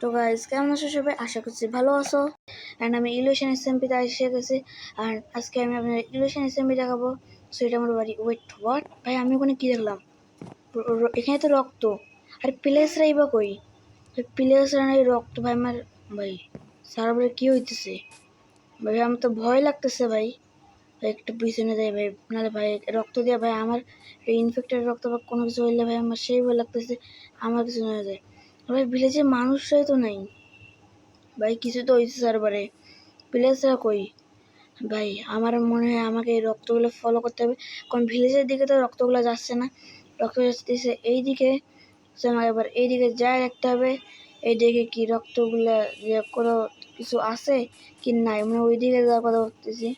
তো গাইজ কেমন আছো সবাই? আশা করছি ভালো আছো। অ্যান্ড আমি ইলিউশন এসএমপিতে এসে গেছি। আর আজকে আমি আপনার ইলিউশন এসএমপি দেখাবো। সো এটা আমার বাড়ি। ওয়েট, হোয়াট ভাই? আমি ওখানে কি দেখলাম? এখানে তো রক্ত। আর প্লেসরাই বা কই? প্লেসরা নাই, রক্ত ভাই। আমার ভাই সার্ভারে কি হইতেছে ভাই? আমার তো ভয় লাগতেছে ভাই। ভাই একটু পিছনে যাই ভাই, নাহলে ভাই রক্ত দিয়ে ভাই আমার ইনফেক্টেড রক্ত বা কোনো কিছু হইলে ভাই আমার সেই ভয় লাগতেছে আমার কিছু হয়ে যায়। ভাই ভিলেজে মানুষরাই তো নাই ভাই, কিছু তো হয়েছে সার্ভারে। প্লেসরা কই ভাই? আমার মনে হয় আমাকে এই রক্তগুলো ফলো করতে হবে, কারণ ভিলেজের দিকে তো রক্তগুলো যাচ্ছে না, রক্ত যাচ্ছে এইদিকে। সে আমাকে এবার এইদিকে যাই রাখতে হবে। এইদিকে কি রক্তগুলা যে কোনো কিছু আছে কি নাই, মানে ওইদিকে যাওয়ার কথা ভাবতেছি।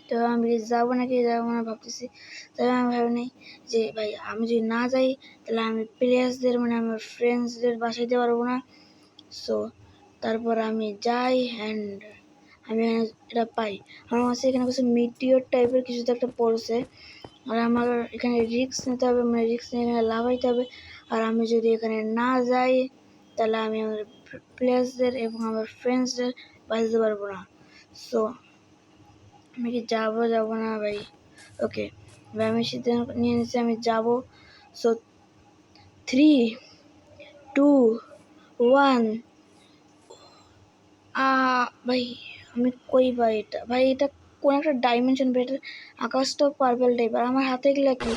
তো আমি যাবো নাকি যাবো না ভাবতেছি। তবে আমি ভাবি নাই যে ভাই আমি যদি না যাই তাহলে আমি প্লেয়ার্সদের মানে আমার ফ্রেন্ডসদের বাসাইতে পারবো না। সো তারপর আমি যাই অ্যান্ড আমি এটা পাই। আমার কাছে এখানে কিছু মিটিওর টাইপের কিছু তো একটা পড়ছে, আর আমার এখানে রিস্ক নিতে হবে, মানে রিস্ক নিয়ে এখানে লাভাইতে হবে। আর আমি যদি এখানে না যাই তাহলে আমি আমার প্লেয়ার্সদের এবং আমার ফ্রেন্ডসদের বাঁচতে পারবো না। সো আমি কি যাবো না ভাই? ওকে ভাই, আমি সিদ্ধান্ত নিয়ে নিচ্ছি আমি যাবো। সো 3, 2, 1। ভাই আমি কই ভাই? এটা ভাই এটা কোন একটা ডাইমেনশন ভাই, এটা আকাশটাও পার্পল টাইপ। আর আমার হাতে এগুলো কি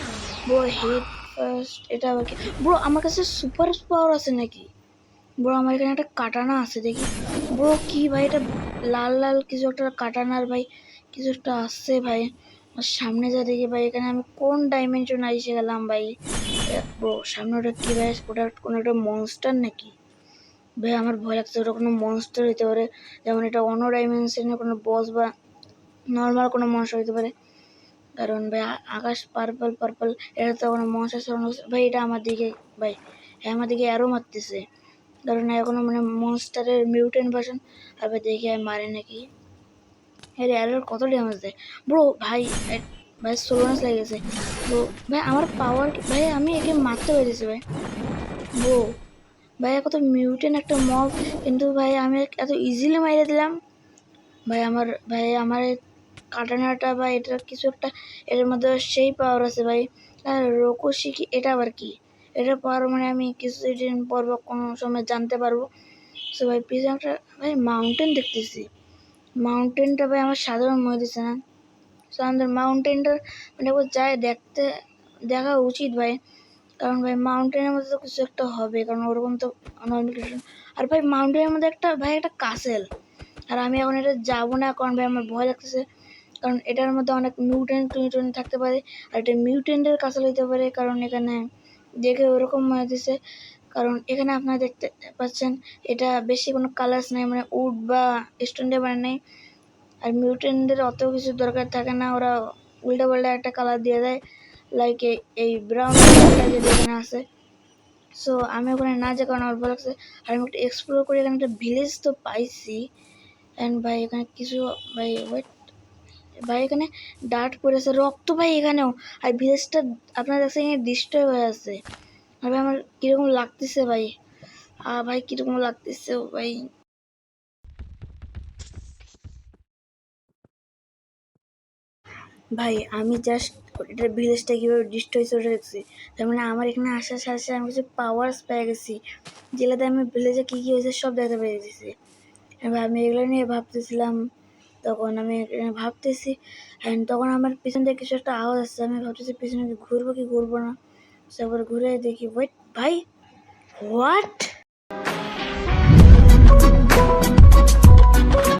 ব্রো? হেড ফার্স্ট, এটা আবার কি ব্রো? আমার কাছে সুপার পাওয়ার আছে নাকি ব্রো? আমার এখানে একটা কাটানা আছে দেখি ব্রো। কি ভাই এটা? লাল লাল কিছু একটা কাটানার ভাই কিছু একটা আসছে ভাই। আর সামনে যা দেখি ভাই, এখানে আমি কোন ডাইমেনশন এসে গেলাম ভাই? ব্রো সামনে ওটা কি ভাই? ওটা কোনো একটা মনস্টার নাকি ভাই? আমার ভয় লাগছে ওটা কোনো মনস্টার হইতে পারে, যেমন এটা অন্য ডাইমেনশনের কোনো বস বা নর্মাল কোনো মনস্টার হইতে পারে। কারণ ভাই আকাশ পার্পল পার্পল, এটা তো কোনো মনস্টার ভাই। এটা আমার দিকে ভাই, আমার দিকে আরও মারতেছে, কারণ এখনো মানে মনস্টারের মিউটেন্ট ভার্সন। আর ভাই দেখি আমি মারে নাকি। এর অ্যারোর কত ড্যামেজ দেয় ব্রো? ভাই ভাই স্লোনেস লেগেছে ব্রো। ভাই আমার পাওয়ার ভাই, আমি একে মারতে পেরেছি ভাই ব্রো। ভাই কত মিউটেন্ট একটা মব, কিন্তু ভাই আমি এত ইজিলি মাইরে দিলাম ভাই। আমার কাটানাটা বা এটার কিছু একটা এর মধ্যে সেই পাওয়ার আছে ভাই। আর রোকোশি কি? এটা আবার কি? এটা পাওয়ার মানে আমি কিছুদিন পর বা কোনো সময় জানতে পারবো। সো ভাই পিছনে একটা ভাই মাউন্টেন দেখতেছি। মাউন্টেনটা ভাই আমার সাধারণ মনে দিচ্ছে না। সো আমাদের মাউন্টেনটার মানে একবার যায় দেখা উচিত ভাই, কারণ ভাই মাউন্টেনের মধ্যে তো কিছু একটা হবে, কারণ ওরকম তো নর্মাল কিছু। আর ভাই মাউন্টেনের মধ্যে একটা ভাই একটা কাসেল, আর আমি এখন এটা যাবো না কারণ ভাই আমার ভয় লাগতেছে, কারণ এটার মধ্যে অনেক মিউটেন্ট থাকতে পারে। আর এটা মিউটেন্টের কাসেল হইতে পারে, কারণ এখানে দেখে ওরকম মনে হচ্ছে। কারণ এখানে আপনারা দেখতে পাচ্ছেন এটা বেশি কোনো কালার্স নেই, মানে উড বা স্টোন দিয়ে বানায় নেই। আর মিউটেন্টদের অত কিছু দরকার থাকে না, ওরা উল্টা পাল্টা একটা কালার দিয়ে দেয়, লাইক এই ব্রাউন কালারটা যেটা এখানে আছে। সো আমি ওখানে না যাই কারণ আমার ভালো লাগছে। আর আমি একটা এক্সপ্লোর করি, এখানে একটা ভিলেজ তো পাইছি। অ্যান্ড ভাই এখানে কিছু ভাই ওয়েট ভাই, এখানে ডার্ট পড়েছে, রক্ত ভাই এখানেও। আর ভিলেজটা আপনার কাছে এখানে ডিস্ট্রয় হয়ে আছে। আর ভাই আমার কীরকম লাগতেছে ভাই, ভাই কীরকম লাগতেছে ভাই। ভাই আমি জাস্ট এটা ভিলেজটা কীভাবে ডিস্ট্রয় হয়েছে ওটা দেখছি। তার মানে আমার এখানে আসার সাথে সাথে আমি কিছু পাওয়ার্স পেয়ে গেছি, যেগুলোতে আমি ভিলেজে কী কী হয়েছে সব দেখতে পেয়ে গেছি। এবার আমি এগুলো নিয়ে ভাবতেছিলাম, তখন আমি ভাবতেছি অ্যান্ড তখন আমার পিছন থেকে কিছু একটা আওয়াজ আসছে। আমি ভাবতেছি পিছনে ঘুরবো কি ঘুরবো না। তারপর ঘুরে দেখি ওয়েট ভাই, হোয়াট